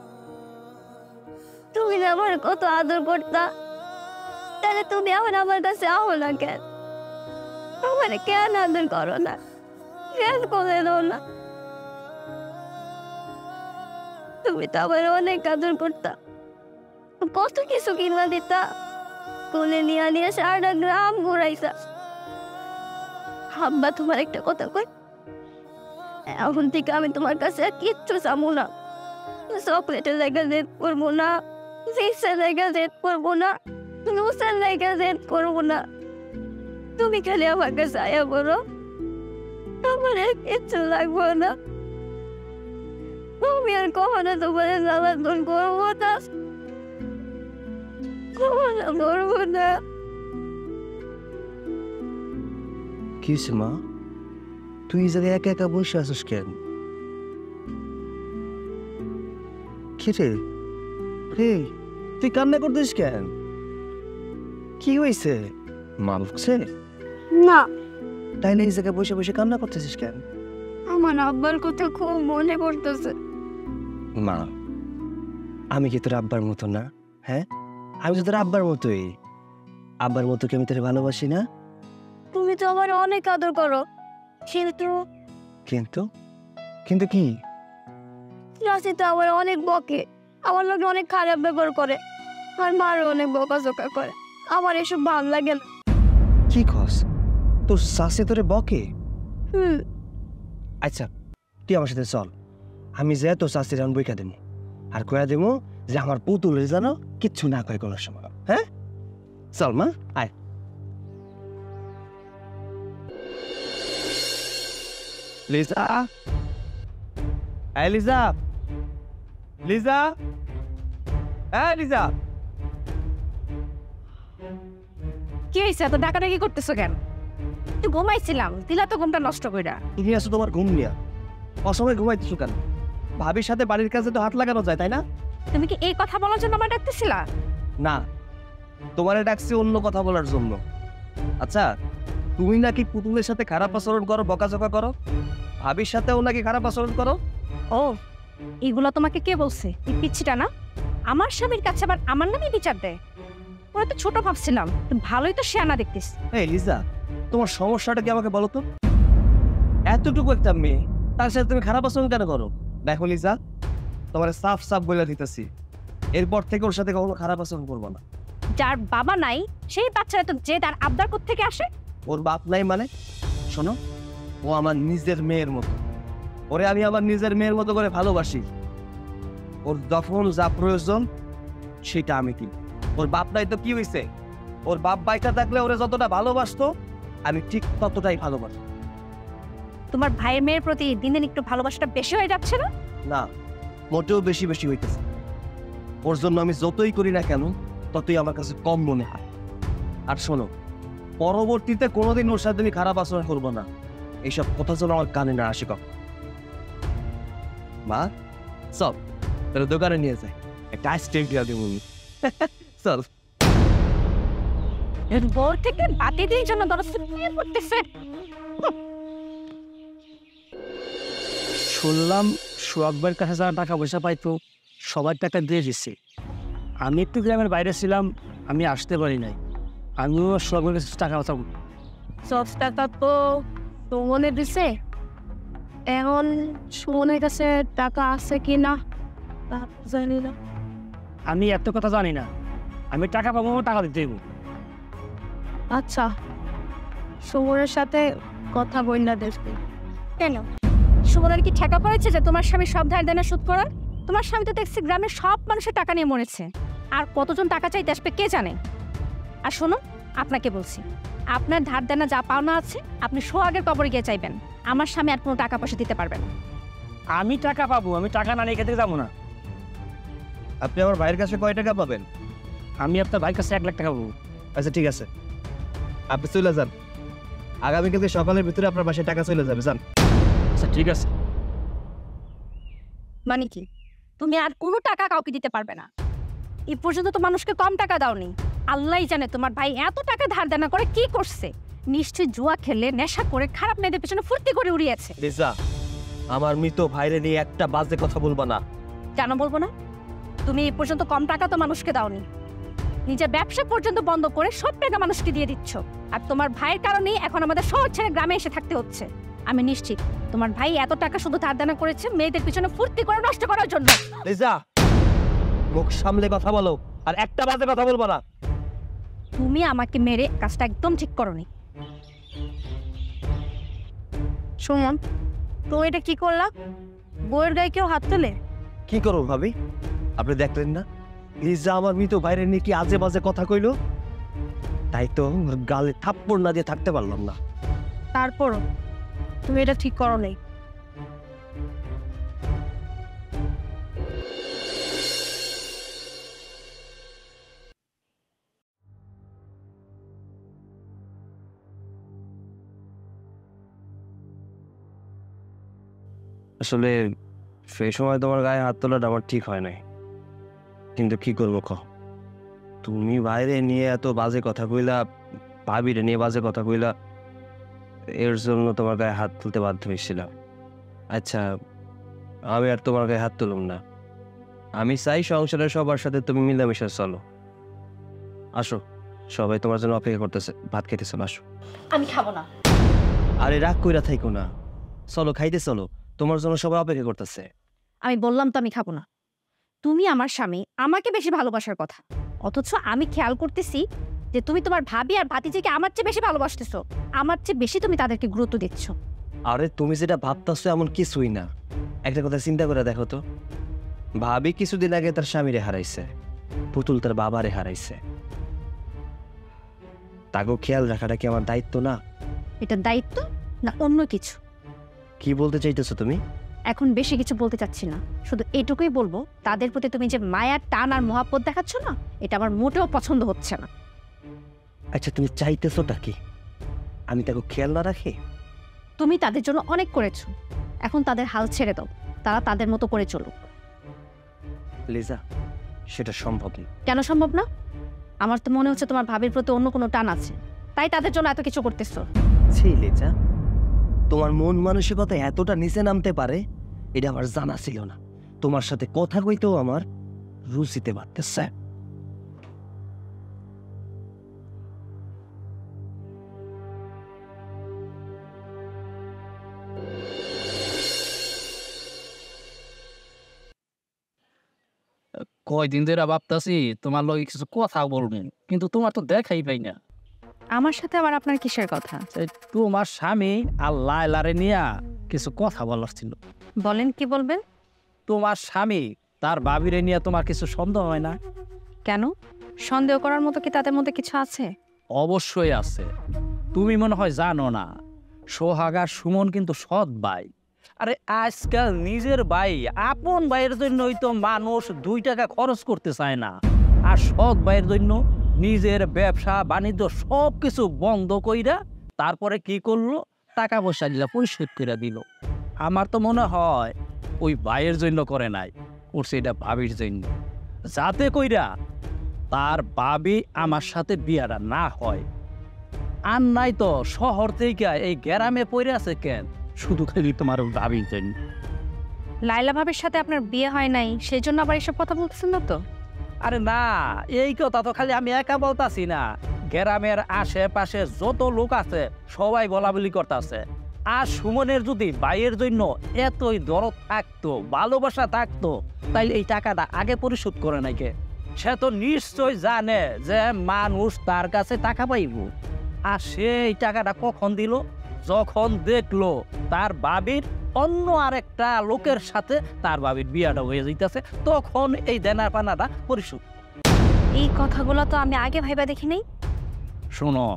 তুমি না আমার কত আদর করতা, তাহলে তুমি এখন আমার কাছে আও না কেন? আমার কেন আদর করো না, কেন করে দাও না? তুমি তো আমার অনেক আদর করতা, কত কিছু কিনা দিতা, কোলে নিয়ে নিয়ে সারা গ্রাম ঘুরাইছা। আব্বা তোমার একটা কথা কই, এখন থেকে আমি তোমার কাছে কিচ্ছু চামু না। চকলেটের জায়গা জেদ করবো না, চিপসের জায়গা জেদ করবো না, লুচের জায়গা জেদ করবো না। তুমি খালি আমার কাছে আয়া করো, আমার আর কিচ্ছু লাগবো না। আমি আর কখনো তোমার জ্বালাতন করবো না, কখনো করবো না। কি হয়েছে মা? তুই এই জায়গায় একা একা বসে আছিস কেন? কি রে রে, তুই কান্না করতেছিস কেন? কি হয়েছে? মা বকছে? না। তাইলে এই জায়গায় বসে বসে কান্না করতেছিস কেন? আমার আব্বার কথা খুব মনে পড়তেছে। মা, আমি কি তোর আব্বার মতো না? হ্যাঁ, আমি তো তোর আব্বার মতোই। আব্বার মতো কি আমি তোর ভালোবাসি না? তুমি তো আমার অনেক আদর করো, কিন্তু কিন্তু কিন্তু কি? রাশি তো আমার অনেক বকে, আমার লোকে অনেক খারাপ ব্যবহার করে, আর মারও অনেক বকাঝকা করে। আমার এসব ভালো লাগে না। কি কস? তোর শাসে তোরে বকে? হুম। আচ্ছা, তুই আমার সাথে চল, আমি যে তোর শাসির আন বইকা দেবো, আর কয়া দেবো যে আমার পুতুলের জানো কিচ্ছু না কয় কোনো সময়। হ্যাঁ, চল মা, আয়। লিজা, এই লিজা, লিজা, এই লিজা। কি হয়েছে, এত ডাকাডাকি করতেছো কেন? তুই ঘুমাইছিলাম, দিলা তো ঘুমটা নষ্ট কইরা। তুমি আসো তোমার ঘুম নিয়া, অসময় ঘুমাইতেছো কেন? ভাবির সাথে বাড়ির কাছে তো হাত লাগানো যায়, তাই না? তুমি কি এই কথা বলার জন্য আমার ডাকতেছিলা? না, তোমারে ডাকছি অন্য কথা বলার জন্য। আচ্ছা, তুমি নাকি পুতুলের সাথে খারাপ আচরণ করো, বকাঝকা করো, ভাবির সাথেও নাকি খারাপ আচরণ করো। ও, এগুলো তোমাকে কে বলছে? এই পিচ্ছিটা না আমার স্বামীর কাছে আবার আমার নামে বিচার দেয়। ওরা তো ছোট ভাবছিলাম, ভালোই তো শেয়ানা দেখতিস। এই লিজা, তোমার সমস্যাটা কি আমাকে বলো তো? এতটুকু একটা মেয়ে, তার সাথে তুমি খারাপ আচরণ কেন করো? দেখো লিজা, তোমার সাফ সাফ বলে দিতেছি, এরপর থেকে ওর সাথে কখনো খারাপ আচরণ করবো না। যার বাবা নাই সেই বাচ্চারা তো যে তার আবদার করতে থেকে আসে। ওর বাপ নাই মানে? শোনো, ও আমার নিজের মেয়ের মতো, ওরে আমি আমার নিজের মেয়ের মতো করে ভালোবাসি। ওর যখন যা প্রয়োজন সেটা আমি কি। ওর বাপ নাই তো কি হয়েছে? ওর বাপ বাইকা থাকলে ওরে যতটা ভালোবাসতো আমি ঠিক ততটাই ভালোবাসি। তোমার ভাইয়ের মেয়ের প্রতি দিন দিন একটু ভালোবাসাটা বেশি হয়ে যাচ্ছে না? না, মোটেও বেশি বেশি হইতেছে। ওর জন্য আমি যতই করি না কেন ততই আমার কাছে কম মনে হয়। আর শোনো, পরবর্তীতে কোনোদিন ওর সাথে আমি খারাপ আচরণ করবো না, এইসব কথা যেন আমার কানে না আসে কখন। মা, চল তাহলে দোকানে নিয়ে যায়। একটা আইসক্রিম দিয়া দিব চল। এর বর থেকে বাতি দিয়ে জন্য দরজ করতেছে। শুনলাম সোহাগবের কাছে যারা টাকা পয়সা পাইতো সবার টাকা দিয়ে দিচ্ছে। আমি একটু গ্রামের বাইরে ছিলাম, আমি আসতে পারি নাই। আমিও সোহাগবের কাছে টাকা পাঠাবো। সব টাকা তো সুমনে দিছে, এখন সুমনের কাছে টাকা আছে কি না তা জানি না। আমি এত কথা জানি না, আমি টাকা পাবো, টাকা দিতে দেবো। আচ্ছা, সুমনের সাথে কথা বই না দেখবে কেন? সুমনের কি ঠেকা পড়েছে যে তোমার স্বামী সব ধার দেনা শোধ করার? তোমার স্বামী তো দেখছি গ্রামের সব মানুষের টাকা নিয়ে মরেছে, আর কতজন টাকা চাইতে আসবে কে জানে। আর শোনো, আপনাকে বলছি, আপনার ধার দেনা যা পাওনা আছে আপনি সোহাগের কবরে গিয়ে চাইবেন। আমার স্বামী আর কোনো টাকা পয়সা দিতে পারবে না। আমি টাকা পাবো, আমি টাকা না নিয়ে এখান থেকে যাবো না। আপনি আমার ভাইয়ের কাছে কয় টাকা পাবেন? আমি আপনার ভাইয়ের কাছে 1 লাখ টাকা পাবো। আচ্ছা ঠিক আছে, আপনি চলে যান। আগামীকালকে সকালের ভিতরে আপনার বাসায় টাকা চলে যাবে, যান। আচ্ছা ঠিক আছে। মানে কি, তুমি আর কোনো টাকা কাউকে দিতে পারবে না? এই পর্যন্ত তো মানুষকে কম টাকা দাওনি। আল্লাহই জানে তোমার ভাই এত টাকা ধার দেনা করে কি করছে। নিশ্চয়ই জুয়া খেলে, নেশা করে, খারাপ মেয়েদের পেছনে ফুর্তি করে উড়িয়েছে। লিজা, আমার মৃত ভাইরে নিয়ে একটা বাজে কথা বলবা না। কেন বলবো না? তুমি এই পর্যন্ত কম টাকা তো মানুষকে দাওনি, নিজের ব্যবসা পর্যন্ত বন্ধ করে সব টাকা মানুষকে দিয়ে দিচ্ছ। আর তোমার ভাইয়ের কারণেই এখন আমাদের শহর ছেড়ে গ্রামে এসে থাকতে হচ্ছে। আমি নিশ্চিত তোমার ভাই এত টাকা শুধু ধার দেনা করেছে মেয়েদের পিছনে ফুর্তি করে নষ্ট করার জন্য। লিজা, মুখ সামলে কথা বলো, আর একটা বাজে কথা বলবো না। তুমি আমাকে মেরে কাজটা একদম ঠিক করনি। সুমন, তুমি এটা কি করলা? বউয়ের গায়ে কেউ হাত তোলে? কি করো ভাবি? আপনি দেখলেন না লিজা আমার মৃত ভাইরে নিয়ে কি আজে বাজে কথা কইলো? তাই তো গালে থাপ্পড় না দিয়ে থাকতে পারলাম না। তারপরও তুমি এটা ঠিক করো নাই। আসলে সেই সময় তোমার গায়ে হাত তোলাটা আমার ঠিক হয় নাই, কিন্তু কি করবো কও? তুমি বাইরে নিয়ে এত বাজে কথা কইলা, ভাবিরে নিয়ে বাজে কথা কইলা, এর জন্য তোমার গায়ে হাত তুলতে বাধ্য হয়েছিলাম। আচ্ছা, আমি আর তোমার গায়ে হাত তুলুম না। আমি চাই সংসারের সবার সাথে তুমি মিলামিশা চলো। আসো, সবাই তোমার জন্য অপেক্ষা করতেছে, ভাত খেতে চলো, আসো। আমি খাবো না। আরে রাগ কইরা থাইকো না, চলো খাইতে চলো, তোমার জন্য সবাই অপেক্ষা করতেছে। আমি বললাম তো আমি খাবো না। তুমি আমার স্বামী, আমাকে বেশি ভালোবাসার কথা, অথচ আমি খেয়াল করতেছি যে তুমি তোমার ভাবি আর ভাতিজিকে আমার চেয়ে বেশি ভালোবাসতেছো। আমার চেয়ে বেশি তুমি তাদেরকে গুরুত্ব দিচ্ছ। আরে তুমি যেটা ভাবতেছো এমন কিছুই না। একটা কথা চিন্তা করে দেখো তো, ভাবি কিছুদিন আগে তার স্বামীরে হারাইছে, পুতুল তার বাবারে হারাইছে। তাকেও খেয়াল রাখাটা কি আমার দায়িত্ব না? এটা দায়িত্ব না অন্য কিছু? কি বলতে চাইতেছো তুমি? এখন বেশি কিছু বলতে চাচ্ছি না, শুধু এটুকুই বলবো, তাদের প্রতি তুমি যে মায়ার টান আর মহাব্বত দেখাচ্ছ না, এটা আমার মোটেও পছন্দ হচ্ছে না। আচ্ছা তুমি চাইতেছোটা কি? আমি তাকে খেয়াল না রাখি? তুমি তাদের জন্য অনেক করেছো, এখন তাদের হাল ছেড়ে দাও, তারা তাদের মতো করে চলুক। লিজা, সেটা সম্ভব না। কেন সম্ভব না? আমার তো মনে হচ্ছে তোমার ভাবির প্রতি অন্য কোনো টান আছে, তাই তাদের জন্য এত কিছু করতেছো। ছি লিজা, তোমার মন মানসিকতা এতটা নিচে নামতে পারে এটা আমার জানা ছিল না। তোমার সাথে কথা কইতেও আমার রুচিতে বাড়তেছে। কয়দিন ধরে ভাবতাছি তোমার লগে কিছু কথা বলবেন, কিন্তু তোমার তো দেখাই পাই না। আমার সাথে আবার আপনার কিসের কথা? তোমার স্বামী আর লায়লারে নিয়ে কিছু কথা বলার ছিল। বলেন, কি বলবেন? তোমার স্বামী তার ভাবিরে নিয়ে তোমার কিছু সন্দেহ হয় না? কেন? সন্দেহ করার মতো কি তাদের মধ্যে কিছু আছে? অবশ্যই আছে। তুমি মনে হয় জানো না, সোহাগ আর সুমন কিন্তু সৎ ভাই। আরে আজকাল নিজের ভাই, আপন ভাইয়ের জন্যই তো মানুষ 2 টাকা খরচ করতে চায় না। আর সৎ ভাইয়ের জন্য নিজের ব্যবসা বাণিজ্য সব কিছু বন্ধ কইরা তারপরে কি করলো, টাকা পয়সা দিলা পরিশোধ করে দিল। আমার তো মনে হয় ওই ভাইয়ের জন্য করে নাই, করছে এটা ভাবির জন্য। যাতে কইরা তার বাবি আমার সাথে বিয়াটা না হয়। আর নাই তো শহর থেকে এই গ্রামে পড়ে আছে কেন, শুধু খালি তোমার ভাবি জন্য। লাইলা ভাবির সাথে আপনার বিয়ে হয় নাই, সেই জন্য আবার এসব কথা বলতেছেন না তো? আরে না, এই কথা তো খালি আমি একা বলতাছি না, গ্রামের আশেপাশে যত লোক আছে সবাই বলা বলি করতেছে। আর সুমনের যদি ভাইয়ের জন্য এতই দরদ থাকতো, ভালোবাসা থাকতো, তাইলে এই টাকাটা আগে পরিশোধ করে নাকি? সে তো নিশ্চয় জানে যে মানুষ তার কাছে টাকা পাইব। আর সে এই টাকাটা কখন দিল? যখন দেখলো তার বাবির অন্য আরেকটা লোকের সাথে তার বাবির বিয়াটা হয়ে যাইতেছে, তখন এই দেনা পানাটা পরিশোধ। এই কথাগুলো তো আমি আগে ভাইবা দেখি নাই। শোনো,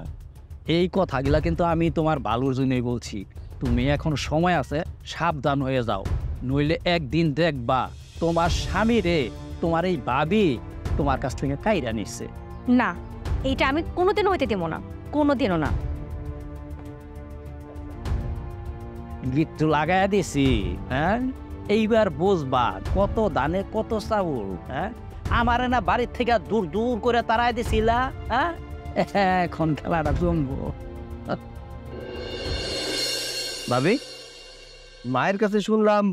এই কথাগুলা কিন্তু আমি তোমার ভালোর জন্যই বলছি। তুমি এখন সময় আছে, সাবধান হয়ে যাও, নইলে একদিন দেখবা তোমার স্বামী রে তোমার এই ভাবি তোমার কাছ থেকে কাইরা নিচ্ছে। না, এইটা আমি কোনোদিনও হইতে দেব না, কোনোদিনও না। গিট্টু লাগাই দিছি, হ্যাঁ? এইবার বুঝবা কত দানে কত চাউল। হ্যাঁ, আমারে না বাড়ির থেকে দূর দূর করে তাড়াই দিছিলা, হ্যাঁ? এখন খেলাটা জমবো। ভাবি, মায়ের কাছে শুনলাম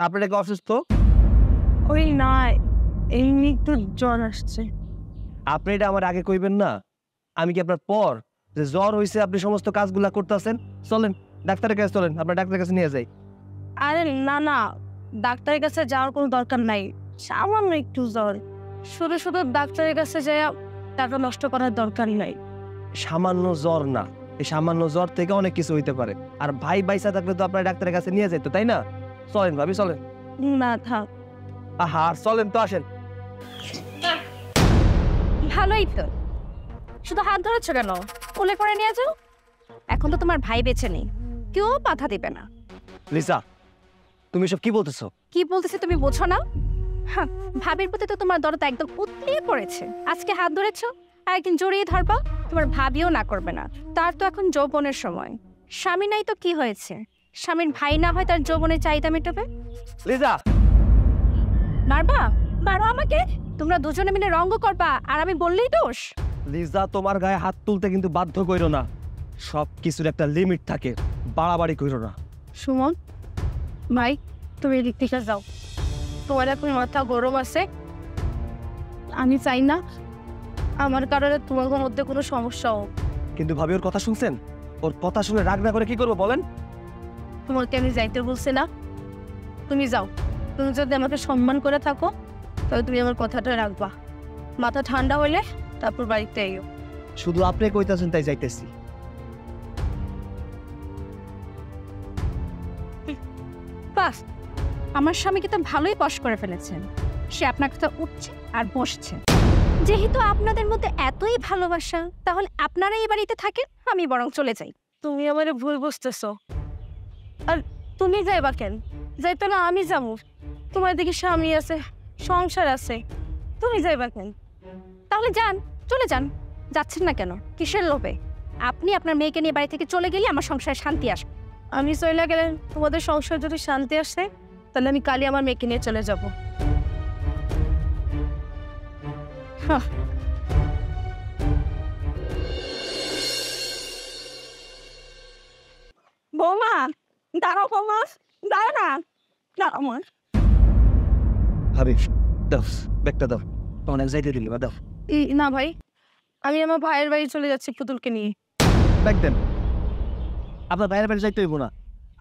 আপনার কি অসুস্থ? ওই না, এমনি একটু জ্বর আসছে। আপনি এটা আমার আগে কইবেন না? আমি কি আপনার পর যে জ্বর হয়েছে আপনি সমস্ত কাজগুলা করতেছেন? চলেন ডাক্তারের কাছে, চলেন আপনার ডাক্তারের কাছে নিয়ে যাই। আরে না না, ডাক্তারের কাছে যাওয়ার কোনো দরকার নাই, সামান্য একটু জ্বর। শুধু শুধু ডাক্তারের কাছে যাই টাকা নষ্ট করার দরকার নাই। সামান্য জ্বর না, এই সামান্য জ্বর থেকে অনেক কিছু হইতে পারে। আর ভাই বাইসা থাকলে তো আপনার ডাক্তারের কাছে নিয়ে যাইতো, তাই না? চলেন ভাবি, চলেন। না থাক। আহা, চলেন তো, আসেন। ভালোই তো, শুধু হাত ধরেছ কেন? কোলে করে নিয়ে যাও। এখন তো তোমার ভাই বেঁচে নেই, কেউ বাধা দেবে না। লিসা, তুমি সব কি বলতেছো? কি বলতেছে তুমি বোঝো না? হ্যাঁ, ভাবির প্রতি তো তোমার দরদ একদম উতলিয়ে পড়েছে। আজকে হাত ধরেছ, আর একদিন জড়িয়ে ধরবা, তোমার ভাবিও না করবে না। তার তো এখন যৌবনের সময়। স্বামী নাই তো কি হয়েছে? স্বামীর ভাই না হয় তার যৌবনের চাহিদা মেটাবে। লিসা, মারবা? মারো আমাকে। তোমরা দুজনে মিলে রঙ্গ করবা, আর আমি বললেই দোষ? লিজা, তোমার গায়ে হাত তুলতে কিন্তু বাধ্য কইরো না। সব কিছুর একটা লিমিট থাকে, বাড়াবাড়ি কইরো না। সুমন ভাই, তুমি এদিক থেকে যাও। তোমার এখন মাথা গরম আছে, আমি চাই না আমার কারণে তোমার মধ্যে কোনো সমস্যা হোক। কিন্তু ভাবি, ওর কথা শুনছেন? ওর কথা শুনে রাগ না করে কি করবো বলেন? তোমাকে আমি যাইতে বলছি না, তুমি যাও। তুমি যদি আমাকে সম্মান করে থাকো তাহলে তুমি আমার কথাটা রাখবা। মাথা ঠান্ডা হইলে তারপর বাড়িতে এও। শুধু আপনি কইতাছেন তাই যাইতেছি। বাস, আমার স্বামীকে তো ভালোই বশ করে ফেলেছেন। সে আপনার কথা উঠছে আর বসছে। যেহেতু আপনাদের মধ্যে এতই ভালোবাসা, তাহলে আপনারা এই বাড়িতে থাকেন, আমি বরং চলে যাই। তুমি আমারে ভুল বুঝতেছো। আর তুমি যাইবা কেন? যাইতো না আমি যাবো। তোমার দিকে স্বামী আছে, সংসার আছে, তুমি যাইবা কেন? তাহলে যান, চলে যান। যাচ্ছেন না কেন? কিসের লোভে? আপনি আপনার মেয়েকে নিয়ে বাড়ি থেকে চলে গেলে আমার সংসারে শান্তি আসবে। আমি চলে গেলে তোমাদের সংসার যদি শান্তি আসে, তাহলে আমি কালই আমার মেয়েকে নিয়ে চলে যাব। বৌমা, দাঁড়াও বৌমা, দাঁড়া না, দাঁড়াও মা। ভাবি, দাও ব্যাগটা, দাও। অনেক যাইতে দিলি, দাও। না ভাই, আমি আমার ভাইয়ের বাড়ি চলে যাচ্ছি পুতুলকে নিয়ে। ব্যাগ দেন। আপনার ভাইয়ের বাড়ি যাইতে হইব না।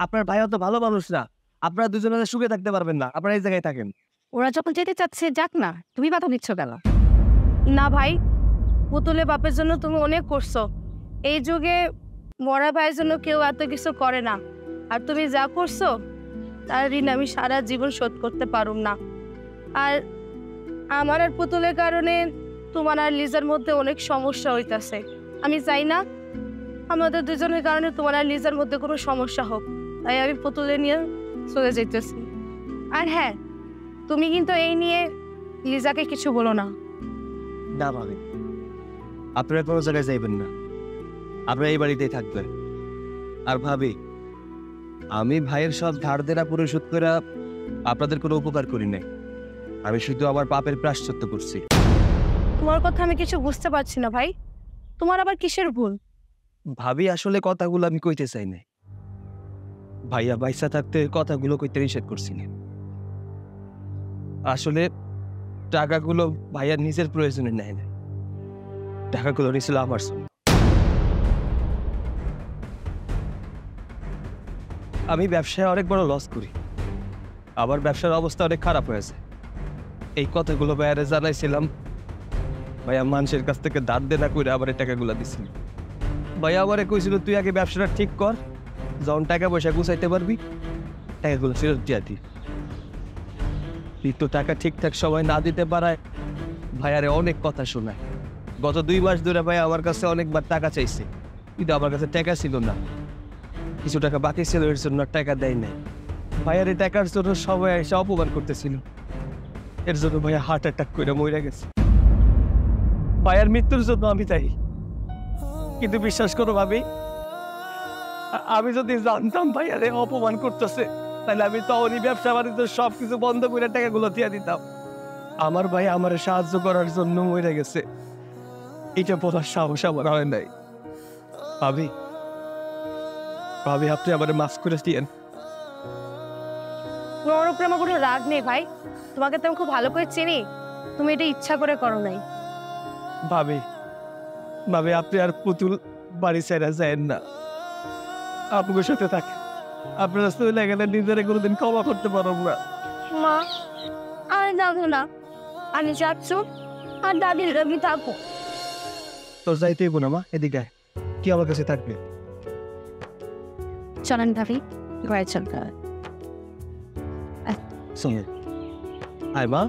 আপনার ভাই অত ভালো মানুষ না। আপনারা দুজনে সুখে থাকতে পারবেন না। আপনারা এই জায়গায় থাকেন। ওরা যখন যেতে চাচ্ছে যাক না, তুমি বাধা দিচ্ছ কেন? না ভাই, পুতুলের বাপের জন্য তুমি অনেক করছো। এই যুগে মরা ভাইয়ের জন্য কেউ এত কিছু করে না। আর তুমি যা করছো তার ঋণ আমি সারা জীবন শোধ করতে পারুম না। আর আমার আর পুতুলের কারণে তোমার আর লিজার মধ্যে অনেক সমস্যা হইতাছে। আমি চাই না আমাদের দুজনের কারণে তোমার আর লিজার মধ্যে কোনো সমস্যা হোক, তাই আমি পুতুলে নিয়ে চলে যেতেছি। আর হ্যাঁ, তুমি কিন্তু এই নিয়ে লিজাকে কিছু বলো না। না ভাবি, আপনারা কোনো জায়গায় যাইবেন না। আপনারা এই বাড়িতেই থাকবেন। আর ভাবি, আমি ভাইয়ের সব ধার দেনা পরিশোধ করে আপনাদের কোনো উপকার করি নাই। আমি শুধু আমার পাপের প্রায়শ্চিত্ত করছি। তোমার কথা আমি কিছু বুঝতে পারছি না ভাই, তোমার আবার কিসের ভুল? ভাবি আসলে কথাগুলো আমি কইতে চাই না। ভাইয়া বাইসা থাকতে কথাগুলো কইতে নিষেধ করছি না। আসলে টাকাগুলো ভাইয়া নিজের প্রয়োজনে নেয় না, টাকাগুলো নিয়েছিল আমার জন্য। আমি ব্যবসায় অনেক বড় লস করি, আবার ব্যবসার অবস্থা অনেক খারাপ হয়েছে। এই কথাগুলো ভাইয়ারে জানাইছিলাম, ভাইয়া মানুষের কাছ থেকে ধার দেনা করে আবার এই টাকাগুলো দিছিল। ভাইয়া আমারে কইছিল তুই আগে ব্যবসাটা ঠিক কর, যখন টাকা পয়সা গুছাইতে পারবি টাকাগুলো ফেরত দিয়া দি। কিন্তু টাকা ঠিকঠাক সময় না দিতে পারায় ভাইয়ারে অনেক কথা শোনায়। গত 2 মাস ধরে ভাই আমার কাছে অনেকবার টাকা চাইছে, কিন্তু আমার কাছে টাকা ছিল না। কিছু টাকা বাকি ছিল, এর জন্য টাকা দেয় নাই। ভাইয়ারে টাকার জন্য সবাই এসে অপমান করতেছিল। এর জন্য ভাইয়া হার্ট অ্যাটাক করে মরে গেছে। ভাইয়ার মৃত্যুর জন্য আমি দায়ী। কিন্তু বিশ্বাস করো ভাবি, আমি যদি জানতাম ভাইয়ারে অপমান করতেছে, তাহলে আমি তখনই ব্যবসা বাণিজ্য সবকিছু বন্ধ করে টাকাগুলো দিয়ে দিতাম। আমার ভাই আমার সাহায্য করার জন্য মরে গেছে, এটা বলার সাহস আমার হয় নাই। ভাবি ভাবি আপনি আমার মাফ করে দিয়েন। তোমার উপরে আমার কোনো রাগ নেই ভাই, তোমাকে তো আমি খুব ভালো করে চিনি, তুমি এটা ইচ্ছা করে করো নাই। ভাবি ভাবি আপনি আর পুতুল বাড়ি ছেড়ে যায়েন না, আপনার সাথে থাকে। আপনারা চলে গেলে নিজেরা কোনোদিন ক্ষমা করতে পারব না। মা আমি যাবো না, আমি যাচ্ছ আর দাদির রবি থাকো। তোর যাইতে হইব না মা, এদিকে আয়। কি আমার কাছে থাকবে? চলেন ভাবি, ঘরে চল। আয় মা।